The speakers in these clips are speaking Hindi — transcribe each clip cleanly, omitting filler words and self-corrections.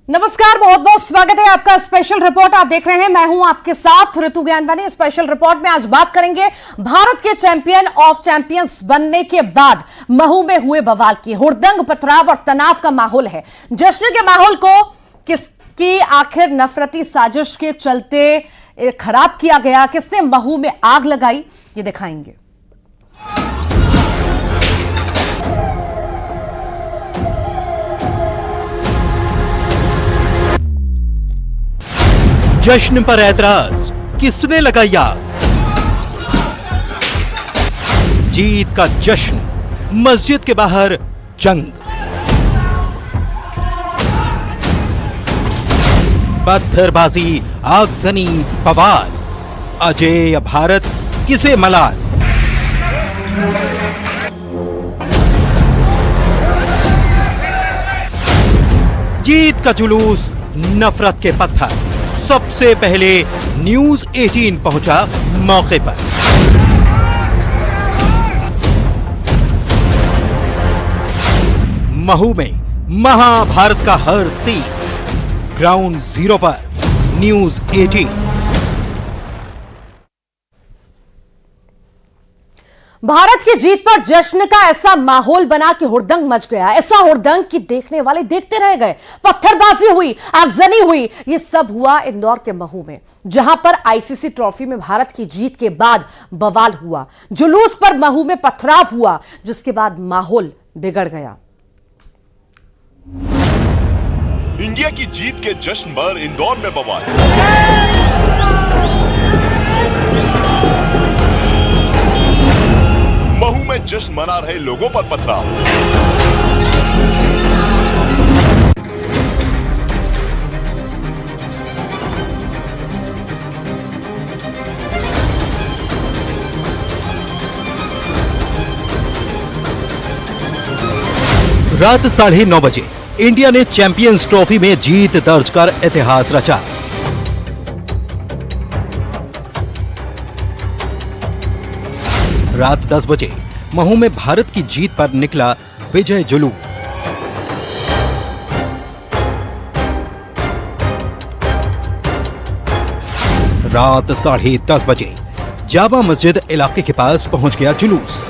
नमस्कार, बहुत बहुत स्वागत है आपका। स्पेशल रिपोर्ट आप देख रहे हैं, मैं हूं आपके साथ ऋतु ज्ञानवानी। स्पेशल रिपोर्ट में आज बात करेंगे भारत के चैंपियन ऑफ चैंपियंस बनने के बाद महू में हुए बवाल की। हुड़दंग, पथराव और तनाव का माहौल है। जश्न के माहौल को किसकी आखिर नफरती साजिश के चलते खराब किया गया, किसने महू में आग लगाई, ये दिखाएंगे। जश्न पर ऐतराज, किसने लगाई आग? जीत का जश्न, मस्जिद के बाहर जंग। पत्थरबाजी, आगजनी, बवाल। अजेय भारत किसे मलाल? जीत का जुलूस, नफरत के पत्थर। सबसे पहले न्यूज 18 पहुंचा मौके पर। महू में महाभारत का हर सीन, ग्राउंड जीरो पर न्यूज 18। भारत की जीत पर जश्न का ऐसा माहौल बना कि हुड़दंग मच गया। ऐसा हुड़दंग कि देखने वाले देखते रह गए। पत्थरबाजी हुई, आगजनी हुई। यह सब हुआ इंदौर के महू में, जहां पर आईसीसी ट्रॉफी में भारत की जीत के बाद बवाल हुआ। जुलूस पर महू में पथराव हुआ, जिसके बाद माहौल बिगड़ गया। इंडिया की जीत के जश्न पर इंदौर में बवाल। महू में जश्न मना रहे लोगों पर पथराव। रात 9:30 बजे इंडिया ने चैंपियंस ट्रॉफी में जीत दर्ज कर इतिहास रचा। रात 10 बजे महू में भारत की जीत पर निकला विजय जुलूस। रात 10:30 बजे जामा मस्जिद इलाके के पास पहुंच गया जुलूस।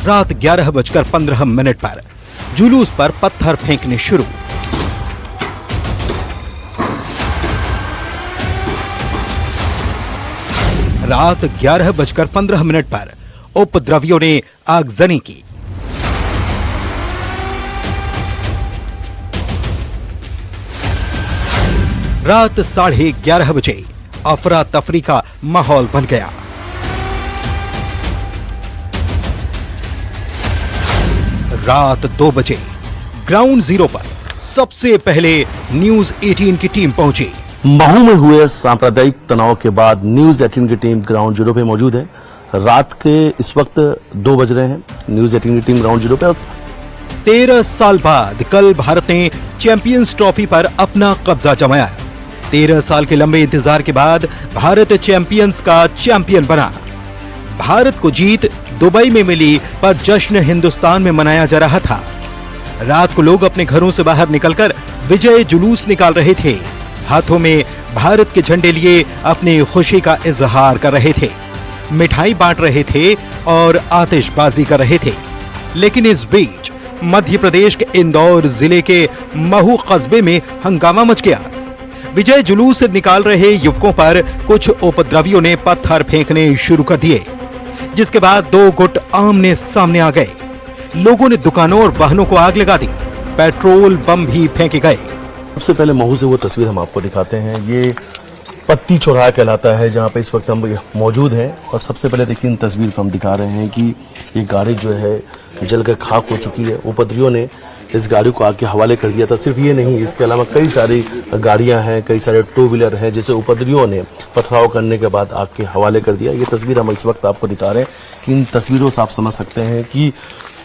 रात 11:15 पर जुलूस पर पत्थर फेंकने शुरू। रात 11:15 पर उपद्रवियों ने आगजनी की। रात 11:30 बजे अफरा तफरी का माहौल बन गया। रात 2 बजे ग्राउंड जीरो पर सबसे पहले न्यूज 18 की टीम पहुंची। महू में हुए सांप्रदायिक तनाव के बाद न्यूज 18 की टीम ग्राउंड जीरो पे मौजूद है। रात के इस वक्त 2 बज रहे हैं। न्यूज 18 की टीम ग्राउंड जीरो पे। 13 साल बाद कल भारत ने चैंपियंस ट्रॉफी पर अपना कब्जा जमाया। 13 साल के लंबे इंतजार के बाद भारत चैंपियंस का चैंपियन बना। भारत को जीत दुबई में मिली, पर जश्न हिंदुस्तान में मनाया जा रहा था। रात को लोग अपने घरों से बाहर निकलकर विजय जुलूस निकाल रहे थे। हाथों में भारत के झंडे लिए अपनी खुशी का इजहार कर रहे थे, मिठाई बांट रहे थे और आतिशबाजी कर रहे थे। लेकिन इस बीच मध्य प्रदेश के इंदौर जिले के महू कस्बे में हंगामा मच गया। विजय जुलूस निकाल रहे युवकों पर कुछ उपद्रवियों ने पत्थर फेंकने शुरू कर दिए, जिसके बाद 2 गुट आमने सामने आ गए। लोगों ने दुकानों और वाहनों को आग लगा दी। पेट्रोल बम भी फेंके गए। सबसे पहले महू से वो तस्वीर हम आपको दिखाते हैं। ये पत्ती चौराहा कहलाता है, जहाँ पे इस वक्त हम मौजूद हैं। और सबसे पहले देखिए, इन तस्वीर को हम दिखा रहे हैं कि ये गाड़ी जो है जलकर खाक हो चुकी है। उपद्रवियों ने इस गाड़ी को आग के हवाले कर दिया था। सिर्फ ये नहीं, इसके अलावा कई सारी गाड़ियां हैं, कई सारे 2 व्हीलर हैं, जिसे उपद्रवियों ने पथराव करने के बाद आग के हवाले कर दिया। ये तस्वीर हम इस वक्त आपको दिखा रहे हैं कि इन तस्वीरों से आप समझ सकते हैं कि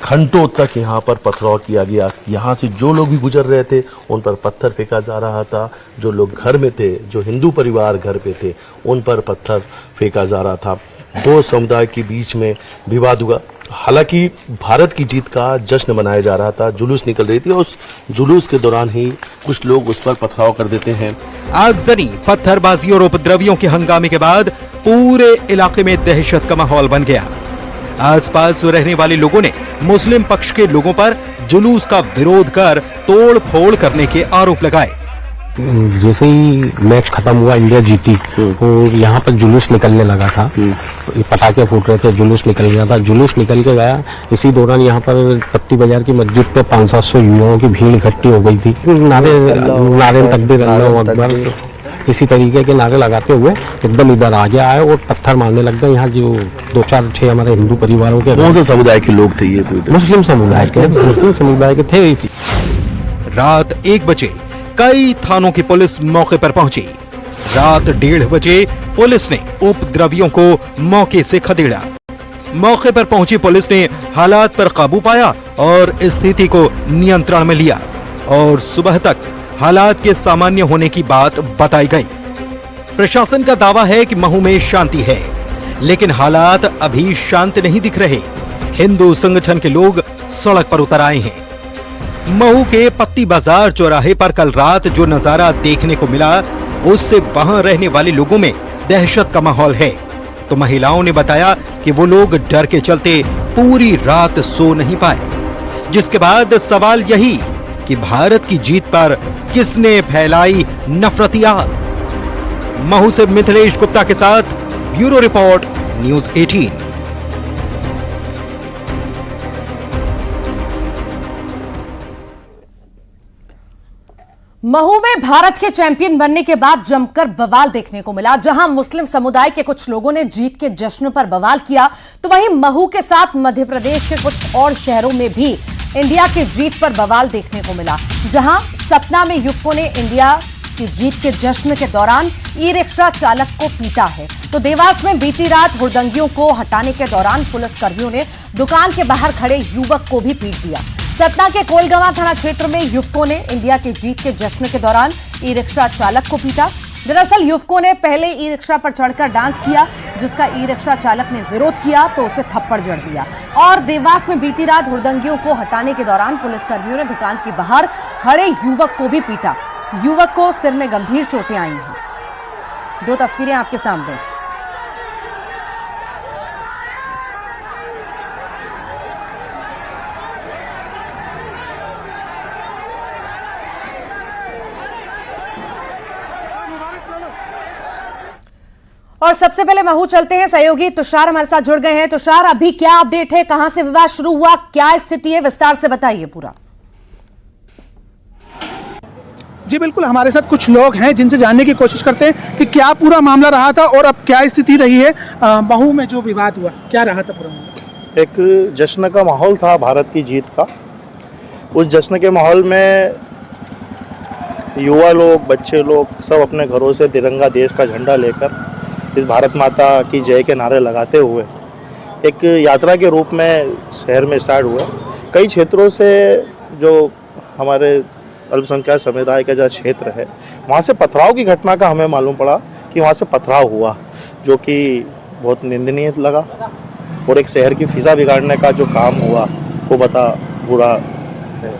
घंटों तक यहाँ पर पथराव किया गया। यहाँ से जो लोग भी गुजर रहे थे उन पर पत्थर फेंका जा रहा था। जो लोग घर में थे, जो हिंदू परिवार घर पे थे, उन पर पत्थर फेंका जा रहा था। दो समुदाय के बीच में विवाद हुआ। हालांकि भारत की जीत का जश्न मनाया जा रहा था, जुलूस निकल रही थी और उस जुलूस के दौरान ही कुछ लोग उस पर पथराव कर देते हैं। आगजनी, पत्थरबाजी और उपद्रवियों के हंगामे के बाद पूरे इलाके में दहशत का माहौल बन गया। आसपास रहने वाले लोगों ने मुस्लिम पक्ष के लोगों पर जुलूस का विरोध कर तोड़ फोड़ करने के आरोप लगाए। जैसे ही मैच खत्म हुआ, इंडिया जीती और यहाँ पर जुलूस निकलने लगा था, पटाखे फूट रहे थे, जुलूस निकल गया था। जुलूस निकल के गया, इसी दौरान यहाँ पर पत्ती बाजार की मस्जिद पे 500-700 युवाओं की भीड़ इकट्ठी हो गई थी। नारे तकबीर अल्लाहू अकबर इसी तरीके के नारे लगाते हुए एकदम इधर आगे आए और पत्थर मारने लग गए। यहाँ जो 2-4-6 हमारे हिंदू परिवारों के, कौन से समुदाय के लोग थे ये? मुस्लिम समुदाय के थे। रात 1 बजे कई थानों की पुलिस मौके पर पहुंची। रात 1:30 बजे पुलिस ने उपद्रवियों को मौके से खदेड़ा। मौके पर पहुंची पुलिस ने हालात पर काबू पाया और स्थिति को नियंत्रण में लिया और सुबह तक हालात के सामान्य होने की बात बताई गई। प्रशासन का दावा है कि महू में शांति है, लेकिन हालात अभी शांत नहीं दिख रहे। हिंदू संगठन के लोग सड़क पर उतर आए हैं। महू के पत्ती बाजार चौराहे पर कल रात जो नजारा देखने को मिला, उससे वहां रहने वाले लोगों में दहशत का माहौल है। तो महिलाओं ने बताया कि वो लोग डर के चलते पूरी रात सो नहीं पाए। जिसके बाद सवाल यही कि भारत की जीत पर किसने फैलाई नफरती आग। महू से मिथिलेश गुप्ता के साथ ब्यूरो रिपोर्ट, न्यूज़ 18। महू में भारत के चैंपियन बनने के बाद जमकर बवाल देखने को मिला। जहां मुस्लिम समुदाय के कुछ लोगों ने जीत के जश्न पर बवाल किया, तो वहीं महू के साथ मध्य प्रदेश के कुछ और शहरों में भी इंडिया की जीत पर बवाल देखने को मिला। जहां सतना में युवकों ने इंडिया की जीत के जश्न के दौरान ई रिक्शा चालक को पीटा है, तो देवास में बीती रात हुड़दंगियों को हटाने के दौरान पुलिसकर्मियों ने दुकान के बाहर खड़े युवक को भी पीट दिया। सतना के कोलगवां थाना क्षेत्र में युवकों ने इंडिया की जीत के जश्न के दौरान ई रिक्शा चालक को पीटा। दरअसल युवकों ने पहले ई रिक्शा पर चढ़कर डांस किया, जिसका ई रिक्शा चालक ने विरोध किया तो उसे थप्पड़ जड़ दिया। और देवास में बीती रात हुड़दंगियों को हटाने के दौरान पुलिसकर्मियों ने दुकान के बाहर खड़े युवक को भी पीटा। युवक को सिर में गंभीर चोटें आई हैं। 2 तस्वीरें आपके सामने। और सबसे पहले महू चलते हैं, सहयोगी तुषार हमारे साथ जुड़ गए हैं। तुषार, अभी क्या अपडेट है, कहां से विवाद शुरू हुआ, क्या स्थिति है, विस्तार से बताइए पूरा। जी बिल्कुल, हमारे साथ कुछ लोग हैं जिनसे जानने की कोशिश करते हैं कि क्या पूरा मामला रहा था और अब क्या स्थिति रही है। महू में जो विवाद हुआ, क्या रहा था पूरा मामला? एक जश्न का माहौल था भारत की जीत का। उस जश्न के माहौल में युवा लोग, बच्चे लोग सब अपने घरों से तिरंगा देश का झंडा लेकर इस भारत माता की जय के नारे लगाते हुए एक यात्रा के रूप में शहर में स्टार्ट हुआ। कई क्षेत्रों से जो हमारे अल्पसंख्यक समुदाय का जो क्षेत्र है, वहाँ से पथराव की घटना का हमें मालूम पड़ा कि वहाँ से पथराव हुआ, जो कि बहुत निंदनीय लगा। और एक शहर की फिजा बिगाड़ने का जो काम हुआ वो बता बुरा है।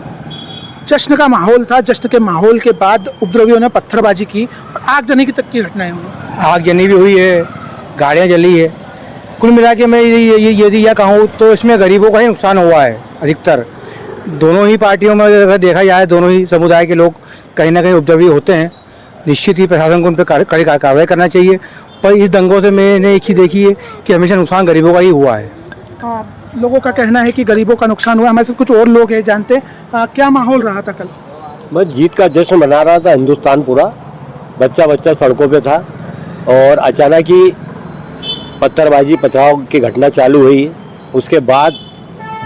जश्न का माहौल था, जश्न के माहौल के बाद उपद्रवियों ने पत्थरबाजी की और आगजनी की तक की घटनाएं हुई। आगजनी भी हुई है, गाड़ियाँ जली है। कुल मिला के मैं यदि यह कहूँ तो इसमें गरीबों का ही नुकसान हुआ है अधिकतर। दोनों ही पार्टियों में अगर देखा जाए, दोनों ही समुदाय के लोग कहीं ना कहीं उपद्रवी होते हैं। निश्चित ही प्रशासन को उन पर कड़ी कार्रवाई करना चाहिए। पर इस दंगों से मैंने एक ही देखी है कि हमेशा नुकसान गरीबों का ही हुआ है। लोगों का कहना है कि गरीबों का नुकसान हुआ। हमारे साथ कुछ और लोग हैं, जानते हैं क्या माहौल रहा था कल। बस जीत का जश्न मना रहा था हिंदुस्तान पूरा, बच्चा बच्चा सड़कों पे था और अचानक ही पत्थरबाजी पथराव की घटना चालू हुई। उसके बाद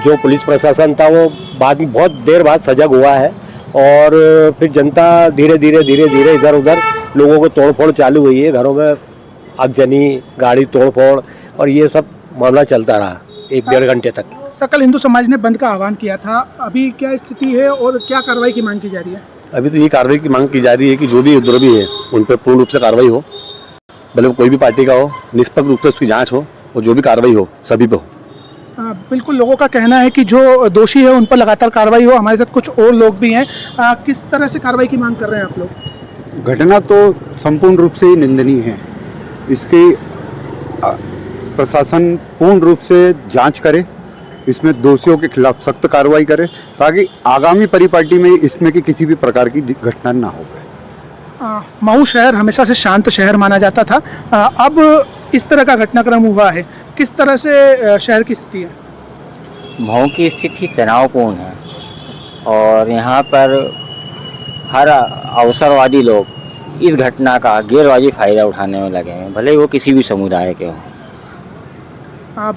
जो पुलिस प्रशासन था वो बाद में बहुत देर बाद सजग हुआ है और फिर जनता धीरे धीरे इधर उधर लोगों को तोड़फोड़ चालू हुई है। घरों में आगजनी, गाड़ी तोड़फोड़ और ये सब मामला चलता रहा 1-1.5 घंटे तक। सकल हिंदू समाज ने बंद का आह्वान किया था, अभी क्या स्थिति है और क्या कार्रवाई की मांग की जा रही है? अभी तो ये कार्रवाई की मांग की जा रही है कि जो भी उपद्रवी है उन पर पूर्ण रूप से कार्रवाई हो, भले कोई भी पार्टी का हो, निष्पक्ष रूप से उसकी जांच हो और जो भी कार्रवाई हो सभी पे हो। बिल्कुल, लोगों का कहना है कि जो दोषी है उन पर लगातार कार्रवाई हो। हमारे साथ कुछ और लोग भी हैं। किस तरह से कार्रवाई की मांग कर रहे हैं आप लोग? घटना तो संपूर्ण रूप से निंदनीय है। इसकी प्रशासन पूर्ण रूप से जांच करे, इसमें दोषियों के खिलाफ सख्त कार्रवाई करे, ताकि आगामी परिपाटी में इसमें की किसी भी प्रकार की घटना ना हो। मऊ शहर हमेशा से शांत शहर माना जाता था, अब इस तरह का घटनाक्रम हुआ है, किस तरह से शहर की स्थिति है? मऊ की स्थिति तनावपूर्ण है और यहाँ पर हर अवसरवादी लोग इस घटना का गैरवाजी फायदा उठाने में लगे हैं, भले ही वो किसी भी समुदाय के हों।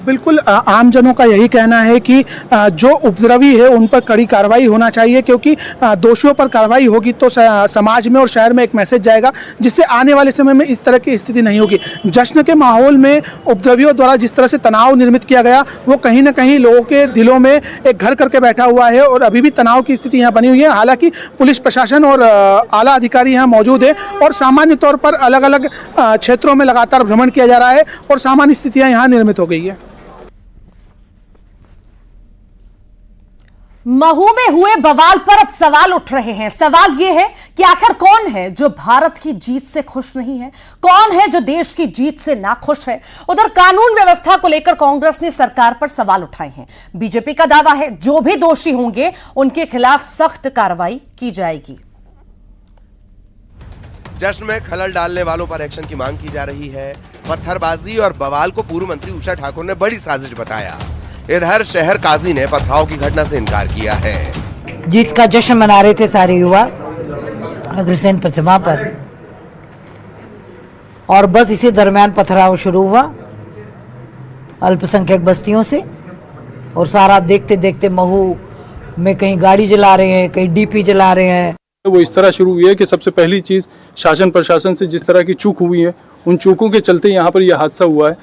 बिल्कुल, आम जनों का यही कहना है कि जो उपद्रवी है उन पर कड़ी कार्रवाई होना चाहिए, क्योंकि दोषियों पर कार्रवाई होगी तो समाज में और शहर में एक मैसेज जाएगा, जिससे आने वाले समय में इस तरह की स्थिति नहीं होगी। जश्न के माहौल में उपद्रवियों द्वारा जिस तरह से तनाव निर्मित किया गया, वो कहीं ना कहीं लोगों के दिलों में एक घर करके बैठा हुआ है और अभी भी तनाव की स्थिति यहाँ बनी हुई है। हालांकि पुलिस प्रशासन और आला अधिकारी यहाँ मौजूद है और सामान्य तौर पर अलग अलग क्षेत्रों में लगातार भ्रमण किया जा रहा है और सामान्य स्थितियाँ यहाँ निर्मित हो गई है। महू में हुए बवाल पर अब सवाल उठ रहे हैं। सवाल यह है कि आखिर कौन है जो भारत की जीत से खुश नहीं है, कौन है जो देश की जीत से नाखुश है। उधर कानून व्यवस्था को लेकर कांग्रेस ने सरकार पर सवाल उठाए हैं। बीजेपी का दावा है जो भी दोषी होंगे उनके खिलाफ सख्त कार्रवाई की जाएगी। जश्न में खलल डालने वालों पर एक्शन की मांग की जा रही है। पत्थरबाजी और बवाल को पूर्व मंत्री उषा ठाकुर ने बड़ी साजिश बताया। इधर शहर काजी ने पथराव की घटना से इनकार किया है। जीत का जश्न मना रहे थे सारे युवा अग्रसेन प्रतिमा पर, और बस इसी दरमियान पथराव शुरू हुआ अल्पसंख्यक बस्तियों से, और सारा देखते देखते महू में कहीं गाड़ी जला रहे हैं, कहीं डीपी जला रहे हैं। वो इस तरह शुरू हुई है कि सबसे पहली चीज शासन प्रशासन से जिस तरह की चूक हुई है, उन चूकों के चलते यहाँ पर यह हादसा हुआ है।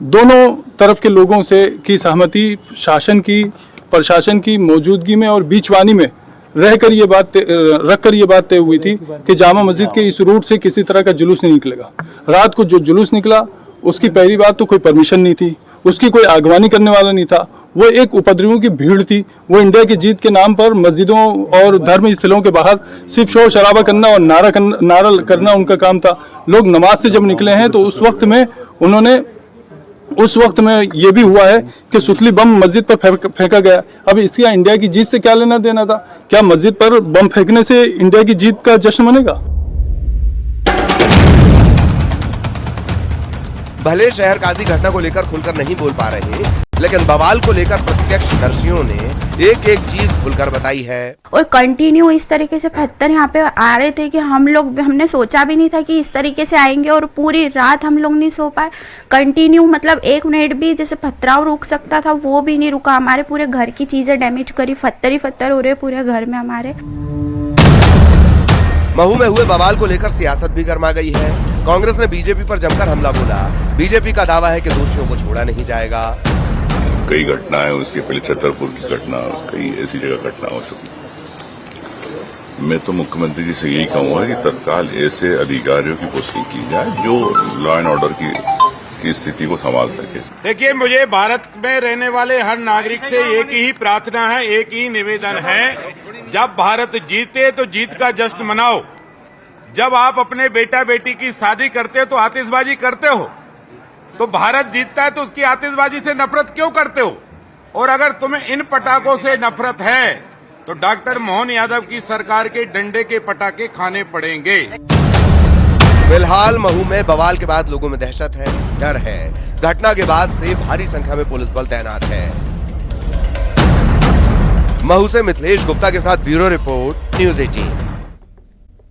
दोनों तरफ के लोगों से की सहमति, शासन की प्रशासन की मौजूदगी में और बीचवानी में रहकर ये बात रखकर ये बात तय हुई थी कि जामा मस्जिद के इस रूट से किसी तरह का जुलूस नहीं निकलेगा। रात को जो जुलूस निकला उसकी पहली बात तो कोई परमिशन नहीं थी, उसकी कोई आगवानी करने वाला नहीं था, वो एक उपद्रवियों की भीड़ थी। वो इंडिया की जीत के नाम पर मस्जिदों और धर्म स्थलों के बाहर सिर्फ शोर शराबा करना और नारा करना उनका काम था। लोग नमाज से जब निकले हैं तो उस वक्त में ये भी हुआ है कि सुतली बम मस्जिद पर फेंका गया। अब इसका इंडिया की जीत से क्या लेना देना था? क्या मस्जिद पर बम फेंकने से इंडिया की जीत का जश्न मनेगा? भले शहर काजी घटना को लेकर खुलकर नहीं बोल पा रहे, लेकिन बवाल को लेकर प्रत्यक्षदर्शियों ने एक एक चीज खुलकर बताई है। और कंटिन्यू इस तरीके से पत्थर यहाँ पे आ रहे थे कि हमने सोचा भी नहीं था कि इस तरीके से आएंगे, और पूरी रात हम लोग नहीं सो पाए। कंटिन्यू मतलब 1 मिनट भी जैसे पथराव रुक सकता था वो भी नहीं रुका। हमारे पूरे घर की चीजें डैमेज करी, पत्थर ही पत्थर हो रहे पूरे घर में हमारे। महू में हुए बवाल को लेकर सियासत भी गर्मा गई है। कांग्रेस ने बीजेपी पर जमकर हमला बोला। बीजेपी का दावा है कि दोषियों को छोड़ा नहीं जाएगा। कई घटनाएं, उसके पहले छतरपुर की घटना, कई ऐसी जगह घटना हो चुकी। मैं तो मुख्यमंत्री जी से यही कहूंगा कि तत्काल ऐसे अधिकारियों की पोस्टिंग की जाए जो लॉ एंड ऑर्डर की स्थिति को संभाल सके। देखिए, मुझे भारत में रहने वाले हर नागरिक से एक ही प्रार्थना है, एक ही निवेदन है, जब भारत जीते तो जीत का जश्न मनाओ। जब आप अपने बेटा बेटी की शादी करते हो तो आतिशबाजी करते हो, तो भारत जीतता है तो उसकी आतिशबाजी से नफरत क्यों करते हो? और अगर तुम्हें इन पटाखों से नफरत है तो डॉक्टर मोहन यादव की सरकार के डंडे के पटाखे खाने पड़ेंगे। फिलहाल महू में बवाल के बाद लोगों में दहशत है, डर है। घटना के बाद से भारी संख्या में पुलिस बल तैनात है। महू से मिथिलेश गुप्ता के साथ ब्यूरो रिपोर्ट, न्यूज़ 18।